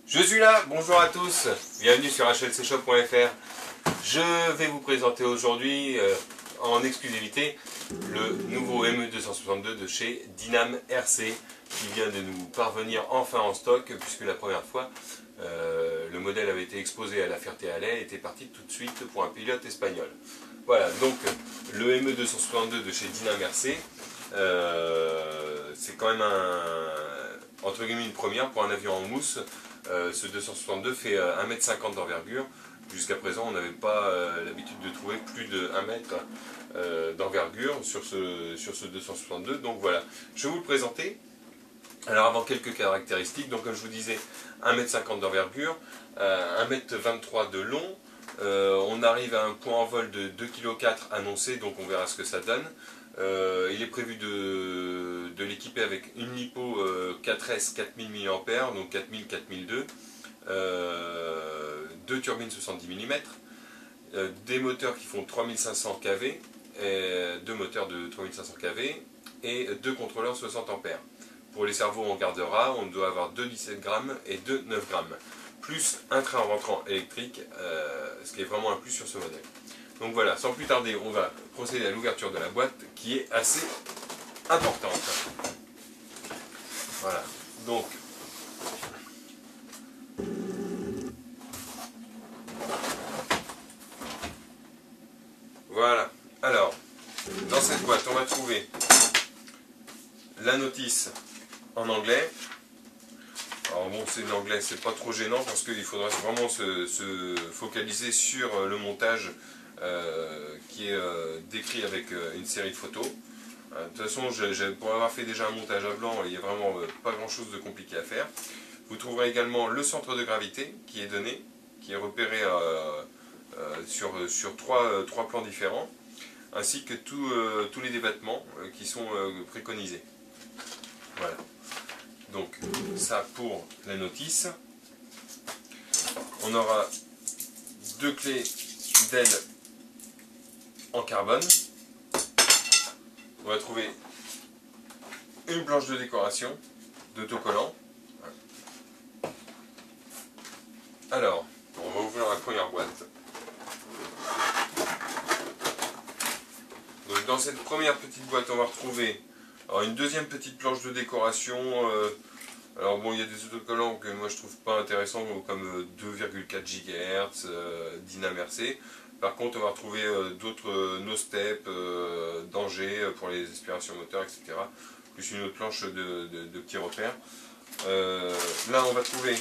Je suis là, bonjour à tous, bienvenue sur hlcshop.fr. Je vais vous présenter aujourd'hui en exclusivité le nouveau ME262 de chez Dynam RC qui vient de nous parvenir enfin en stock, puisque la première fois le modèle avait été exposé à la Ferté-Alais et était parti tout de suite pour un pilote espagnol. Voilà, donc le ME262 de chez Dynam RC, c'est quand même entre guillemets une première pour un avion en mousse. Ce 262 fait 1,50 m d'envergure. Jusqu'à présent, on n'avait pas l'habitude de trouver plus de 1 mètre d'envergure sur ce 262. Donc voilà, je vais vous le présenter. Alors avant, quelques caractéristiques. Donc comme je vous disais, 1,50 m d'envergure, 1,23 m de long. On arrive à un point en vol de 2,4 kg annoncé, donc on verra ce que ça donne. Il est prévu de l'équiper avec une LiPo 4S 4000 mAh, donc 4000-4002, deux turbines 70 mm, des moteurs qui font 3500 kV, deux moteurs de 3500 kV et deux contrôleurs 60 A. Pour les cerveaux, on gardera, on doit avoir deux 17 grammes et deux 9 grammes, plus un train rentrant électrique, ce qui est vraiment un plus sur ce modèle. Donc voilà, sans plus tarder, on va procéder à l'ouverture de la boîte qui est assez importante. Voilà, donc voilà. Alors, dans cette boîte, on va trouver la notice en anglais. Alors bon, c'est de l'anglais, c'est pas trop gênant parce qu'il faudra vraiment se focaliser sur le montage qui est décrit avec une série de photos. De toute façon, pour avoir fait déjà un montage à blanc, il n'y a vraiment pas grand chose de compliqué à faire. Vous trouverez également le centre de gravité qui est donné, qui est repéré sur trois plans différents, ainsi que tous les débattements qui sont préconisés. Voilà. Donc ça pour la notice. On aura deux clés d'aile en carbone. On va trouver une planche de décoration d'autocollant. Alors, on va ouvrir la première boîte. Donc dans cette première petite boîte, on va retrouver une deuxième petite planche de décoration. Alors bon, il y a des autocollants que moi je trouve pas intéressants, comme 2,4 GHz, Dynam RC. Par contre, on va retrouver d'autres no-step, danger pour les aspirations moteurs, etc. Plus une autre planche de petits repères. Là, on va trouver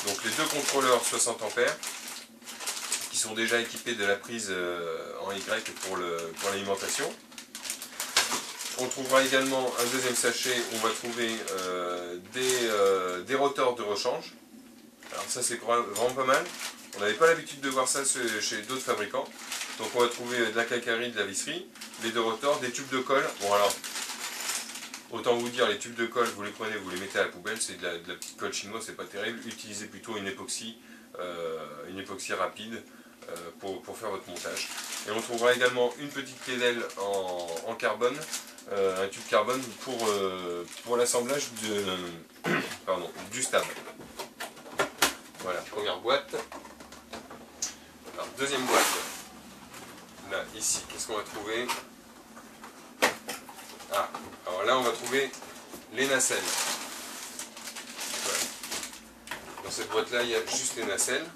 donc les deux contrôleurs 60 A qui sont déjà équipés de la prise en Y pour l'alimentation. On trouvera également un deuxième sachet où on va trouver des rotors de rechange. Alors ça, c'est vraiment pas mal. On n'avait pas l'habitude de voir ça chez d'autres fabricants. Donc on va trouver de la calcarie, de la visserie, les deux rotors, des tubes de colle. Bon alors, autant vous dire, les tubes de colle, vous les prenez, vous les mettez à la poubelle, c'est de la petite colle chinoise, c'est pas terrible. Utilisez plutôt une époxy rapide pour faire votre montage. Et on trouvera également une petite clé d'aile en carbone, un tube carbone pour l'assemblage du stab. Voilà, première boîte. Alors, deuxième boîte. Là, ici, qu'est-ce qu'on va trouver? Ah, alors là, on va trouver les nacelles. Voilà. Dans cette boîte-là, il y a juste les nacelles.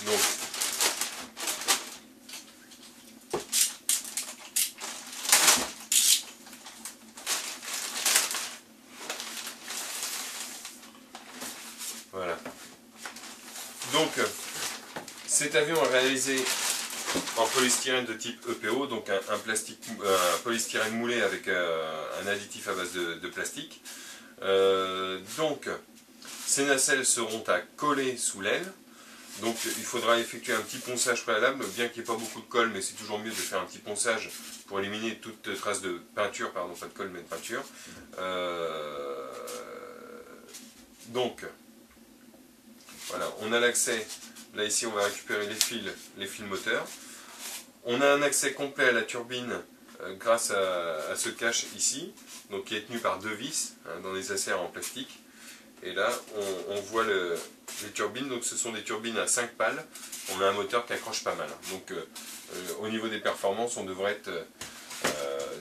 Donc, voilà. Donc, cet avion est réalisé en polystyrène de type EPO, donc un polystyrène moulé avec un additif à base de plastique. Donc, ces nacelles seront à coller sous l'aile. Donc il faudra effectuer un petit ponçage préalable, bien qu'il n'y ait pas beaucoup de colle, mais c'est toujours mieux de faire un petit ponçage pour éliminer toute trace de peinture, pardon, pas de colle mais de peinture. Donc, voilà, on a l'accès, là ici on va récupérer les fils moteurs. On a un accès complet à la turbine grâce à ce cache ici, donc qui est tenu par 2 vis dans des acères en plastique. Et là, on voit les turbines, donc ce sont des turbines à 5 pales. On a un moteur qui accroche pas mal. Donc au niveau des performances, on devrait être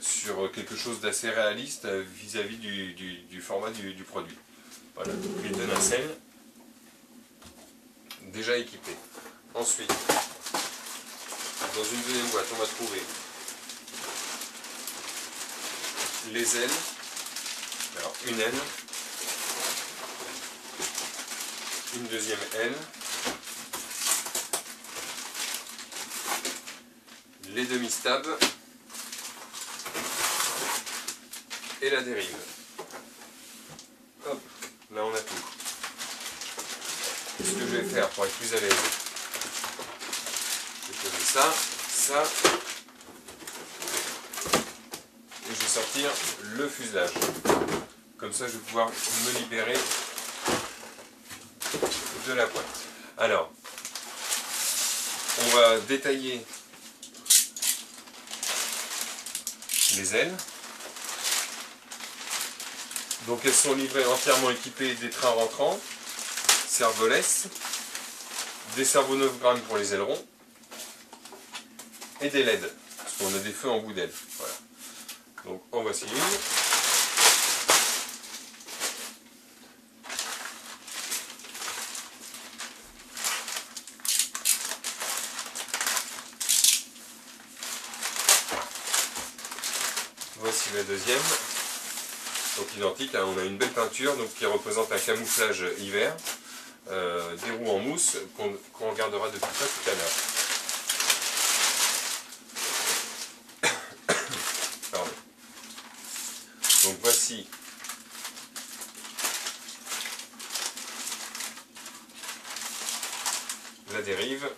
sur quelque chose d'assez réaliste vis-à-vis du format du produit. Voilà, donc les 2 nacelles déjà équipées. Ensuite, dans une deuxième boîte, on va trouver les ailes. Alors une aile, une deuxième aile, les demi-stabs et la dérive. Hop, là on a tout. Ce que je vais faire pour être plus à l'aise, je vais poser ça, ça, et je vais sortir le fuselage. Comme ça je vais pouvoir me libérer de la boîte. Alors, on va détailler les ailes. Donc elles sont livrées entièrement équipées des trains rentrants, servoless, des servo-9 pour les ailerons et des LED, parce qu'on a des feux en bout d'aile. Voilà. Donc en voici une. Voici la deuxième. Donc identique, hein, on a une belle peinture donc, qui représente un camouflage hiver, des roues en mousse qu'on regardera de plus près tout à l'heure. Pardon. Donc voici la dérive.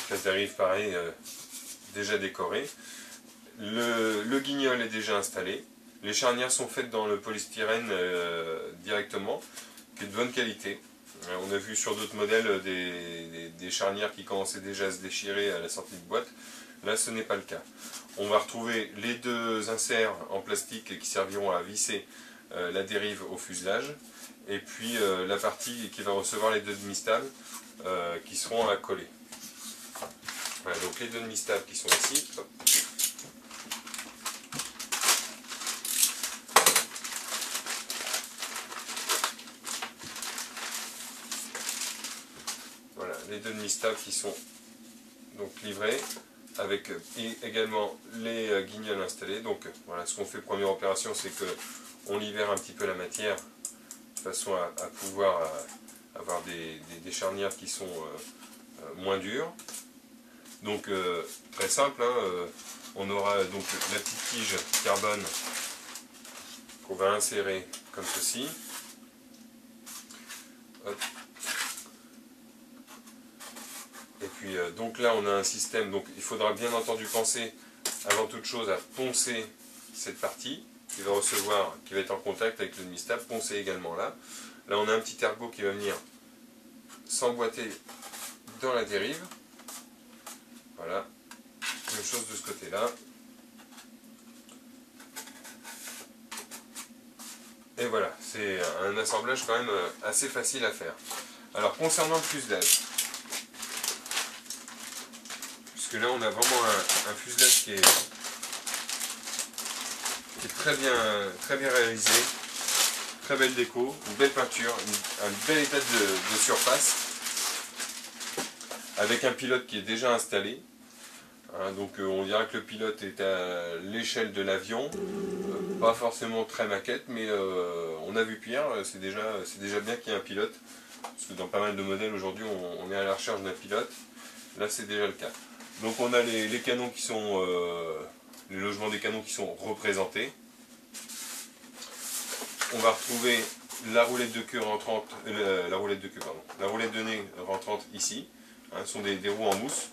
La dérive pareil, déjà décorée. Le guignol est déjà installé. Les charnières sont faites dans le polystyrène directement, qui est de bonne qualité. On a vu sur d'autres modèles des charnières qui commençaient déjà à se déchirer à la sortie de boîte. Là ce n'est pas le cas. On va retrouver les 2 inserts en plastique qui serviront à visser la dérive au fuselage. Et puis la partie qui va recevoir les 2 demi-stabs qui seront à coller. Voilà, donc les 2 demi-stabs qui sont ici. Hop. Voilà, les 2 demi-stabs qui sont donc livrés, avec également les guignols installés. Donc voilà, ce qu'on fait première opération, c'est que on libère un petit peu la matière, de façon à pouvoir avoir des charnières qui sont moins dures. Donc très simple, hein, on aura donc la petite tige carbone qu'on va insérer comme ceci. Hop. Et puis donc là on a un système, donc il faudra bien entendu penser avant toute chose à poncer cette partie qui va recevoir, qui va être en contact avec le demi-stab, poncer également là. Là on a un petit ergot qui va venir s'emboîter dans la dérive. Voilà, même chose de ce côté-là. Et voilà, c'est un assemblage quand même assez facile à faire. Alors concernant le fuselage, puisque là on a vraiment un fuselage qui est très bien réalisé, très belle déco, une belle peinture, un bel état de surface, avec un pilote qui est déjà installé. Donc on dirait que le pilote est à l'échelle de l'avion, pas forcément très maquette, mais on a vu pire, c'est déjà bien qu'il y ait un pilote, parce que dans pas mal de modèles aujourd'hui on est à la recherche d'un pilote, là c'est déjà le cas. Donc on a les canons qui sont, les logements des canons qui sont représentés. On va retrouver la roulette de queue rentrante, la roulette de nez rentrante ici, hein, ce sont des roues en mousse.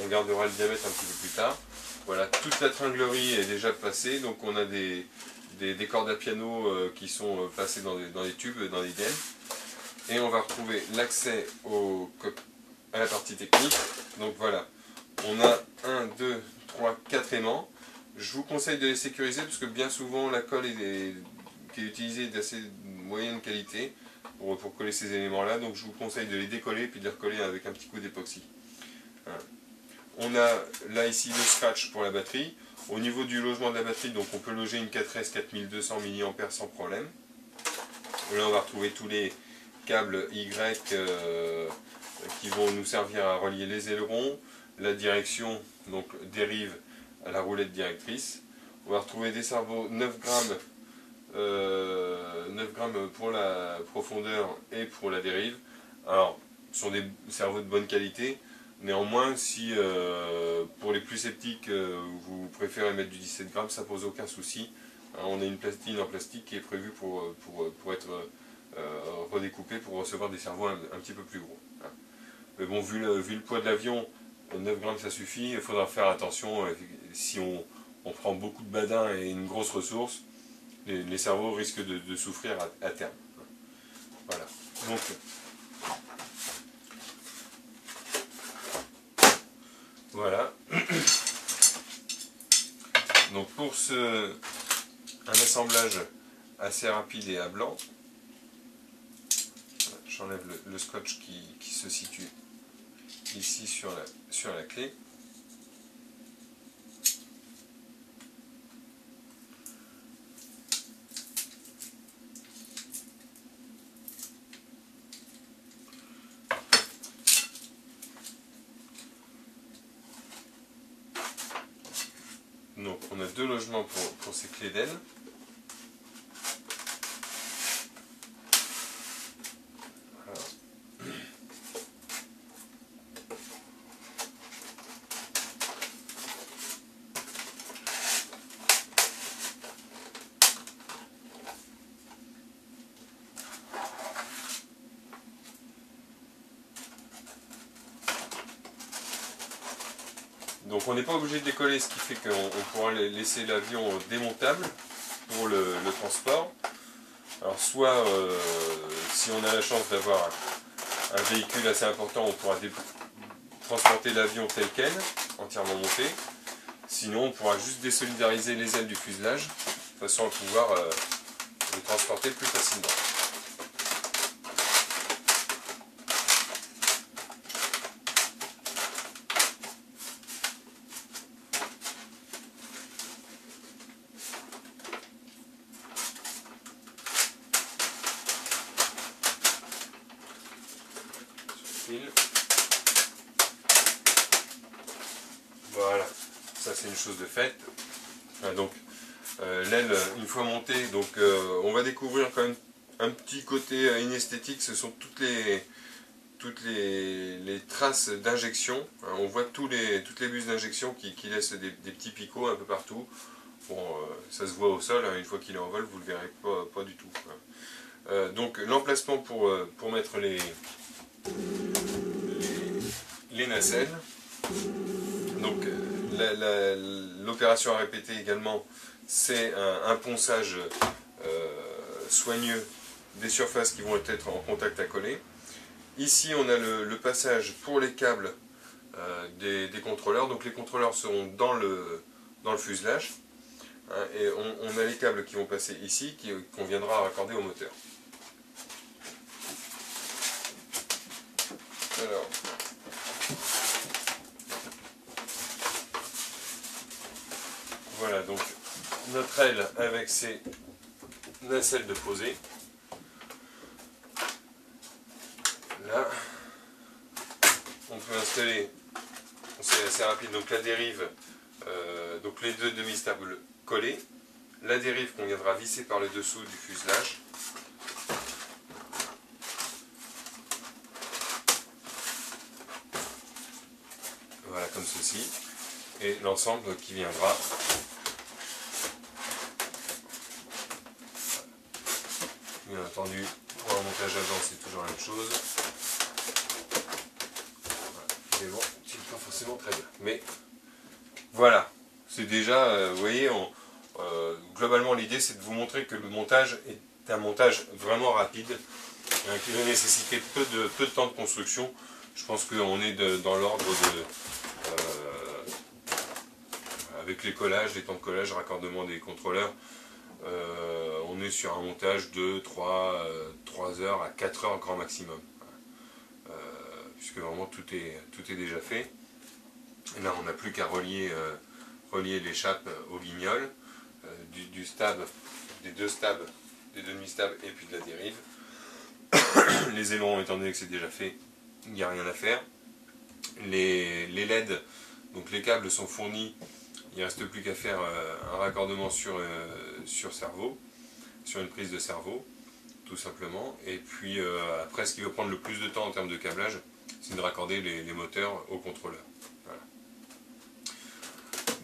On gardera le diamètre un petit peu plus tard. Voilà, toute la tringlerie est déjà passée, donc on a des des cordes à piano qui sont passées dans les tubes, dans les gaines. Et on va retrouver l'accès à la partie technique. Donc voilà, on a 1, 2, 3, 4 aimants. Je vous conseille de les sécuriser parce que bien souvent la colle qui est utilisée est d'assez moyenne qualité pour coller ces éléments-là. Donc je vous conseille de les décoller et puis de les recoller avec un petit coup d'époxy. Voilà. On a là ici le scratch pour la batterie. Au niveau du logement de la batterie, donc on peut loger une 4S 4200 mAh sans problème. Là on va retrouver tous les câbles Y qui vont nous servir à relier les ailerons, la direction, donc dérive à la roulette directrice. On va retrouver des cerveaux 9 grammes, 9 grammes pour la profondeur et pour la dérive. Alors, ce sont des cerveaux de bonne qualité. Néanmoins, si pour les plus sceptiques, vous préférez mettre du 17 grammes, ça pose aucun souci. On a une platine en plastique qui est prévue pour être redécoupée pour recevoir des cerveaux un petit peu plus gros. Mais bon, vu le poids de l'avion, 9 grammes ça suffit. Il faudra faire attention si on prend beaucoup de badin et une grosse ressource, les cerveaux risquent de souffrir à terme. Voilà. Donc, voilà. Donc pour un assemblage assez rapide et à blanc, j'enlève le scotch qui se situe ici sur la clé. Donc on a deux logements pour ces clés d'aile. Donc on n'est pas obligé de décoller, ce qui fait qu'on pourra laisser l'avion démontable pour le transport. Alors soit si on a la chance d'avoir un véhicule assez important, on pourra transporter l'avion tel quel, entièrement monté. Sinon on pourra juste désolidariser les ailes du fuselage, de façon à pouvoir le transporter plus facilement. Voilà, ça c'est une chose de faite. Donc l'aile, une fois montée, donc on va découvrir quand même un petit côté inesthétique. Ce sont toutes les traces d'injection. On voit toutes les bus d'injection qui laissent des petits picots un peu partout. Bon, ça se voit au sol, une fois qu'il est en vol, vous ne le verrez pas du tout. Donc l'emplacement pour mettre les nacelles. Donc l'opération à répéter également, c'est un ponçage soigneux des surfaces qui vont être en contact à coller. Ici on a le passage pour les câbles des contrôleurs. Donc les contrôleurs seront dans le fuselage. Et on a les câbles qui vont passer ici, qu'on viendra raccorder au moteur. Alors, voilà donc notre aile avec ses nacelles de posée. Là, on peut installer, c'est assez rapide, donc la dérive, donc les deux demi-stables collés, la dérive qu'on viendra visser par le dessous du fuselage. Voilà, comme ceci. Et l'ensemble qui viendra. Bien entendu, pour un montage à blanc, c'est toujours la même chose. Voilà. Mais bon, c'est pas forcément très bien. Mais voilà, c'est déjà, vous voyez, Globalement, l'idée c'est de vous montrer que le montage est un montage vraiment rapide, qui va nécessiter peu de temps de construction. Je pense qu'on est dans l'ordre de... avec les collages, les temps de collage, raccordement des contrôleurs, on est sur un montage de 3 heures à 4 heures grand maximum. Puisque vraiment tout est déjà fait. Et là on n'a plus qu'à relier l'échappe au guignol, du stab, des deux stabs, des demi-stabs et puis de la dérive. Les ailerons, étant donné que c'est déjà fait, il n'y a rien à faire. Les LED, donc les câbles sont fournis, il ne reste plus qu'à faire un raccordement sur cerveau, sur une prise de cerveau, tout simplement. Et puis après, ce qui va prendre le plus de temps en termes de câblage, c'est de raccorder les moteurs au contrôleur. Voilà.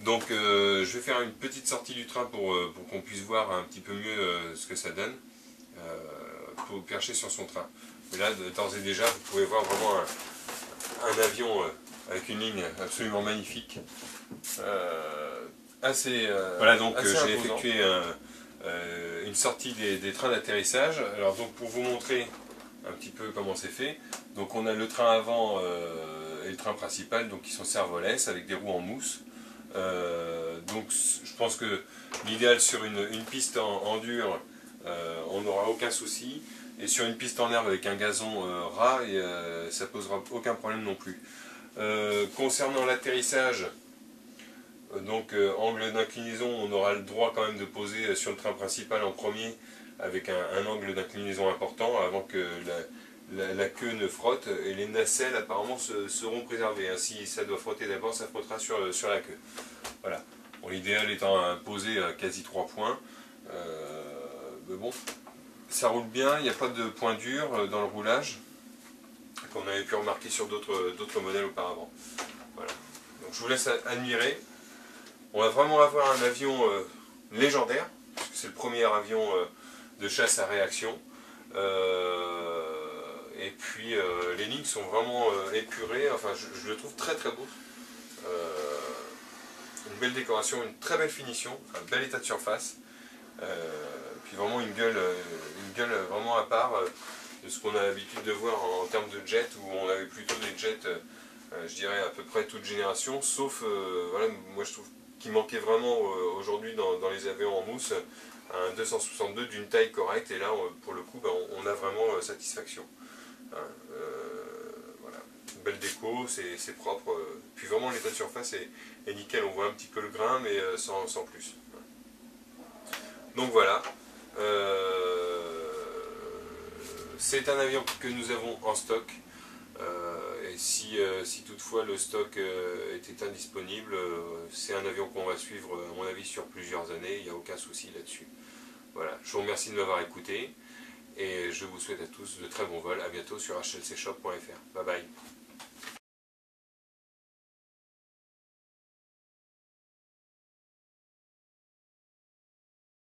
Donc je vais faire une petite sortie du train pour qu'on puisse voir un petit peu mieux ce que ça donne, pour percher sur son train. Mais là, d'ores et déjà, vous pouvez voir vraiment un avion avec une ligne absolument magnifique. Voilà, donc j'ai effectué une sortie des trains d'atterrissage. Alors donc pour vous montrer un petit peu comment c'est fait, donc on a le train avant et le train principal, donc qui sont servolettes avec des roues en mousse. Donc je pense que l'idéal sur une piste en dur, on n'aura aucun souci, et sur une piste en herbe avec un gazon ras, ça posera aucun problème non plus. Concernant l'atterrissage, donc angle d'inclinaison, on aura le droit quand même de poser sur le train principal en premier avec un angle d'inclinaison important avant que la queue ne frotte, et les nacelles apparemment seront préservées. Si ça doit frotter d'abord, ça frottera sur la queue. Voilà. Bon, l'idéal étant à poser à quasi 3 points. Mais bon, ça roule bien, il n'y a pas de point dur dans le roulage, qu'on avait pu remarquer sur d'autres modèles auparavant. Voilà. Donc je vous laisse admirer. On va vraiment avoir un avion légendaire, puisque c'est le premier avion de chasse à réaction. Et puis les lignes sont vraiment épurées, enfin je le trouve très très beau. Une belle décoration, une très belle finition, un bel état de surface. Puis vraiment une gueule vraiment à part de ce qu'on a l'habitude de voir en termes de jet, où on avait plutôt des jets, je dirais à peu près toute génération, sauf, voilà, moi je trouve qu'il manquait vraiment aujourd'hui dans les avions en mousse un 262 d'une taille correcte, et là pour le coup on a vraiment satisfaction. Voilà. Une belle déco, c'est propre, puis vraiment l'état de surface est nickel, on voit un petit peu le grain mais sans plus. Donc voilà, c'est un avion que nous avons en stock, et si toutefois le stock était indisponible, c'est un avion qu'on va suivre à mon avis sur plusieurs années, il n'y a aucun souci là-dessus. Voilà, je vous remercie de m'avoir écouté, et je vous souhaite à tous de très bons vols, à bientôt sur hlcshop.fr. Bye bye.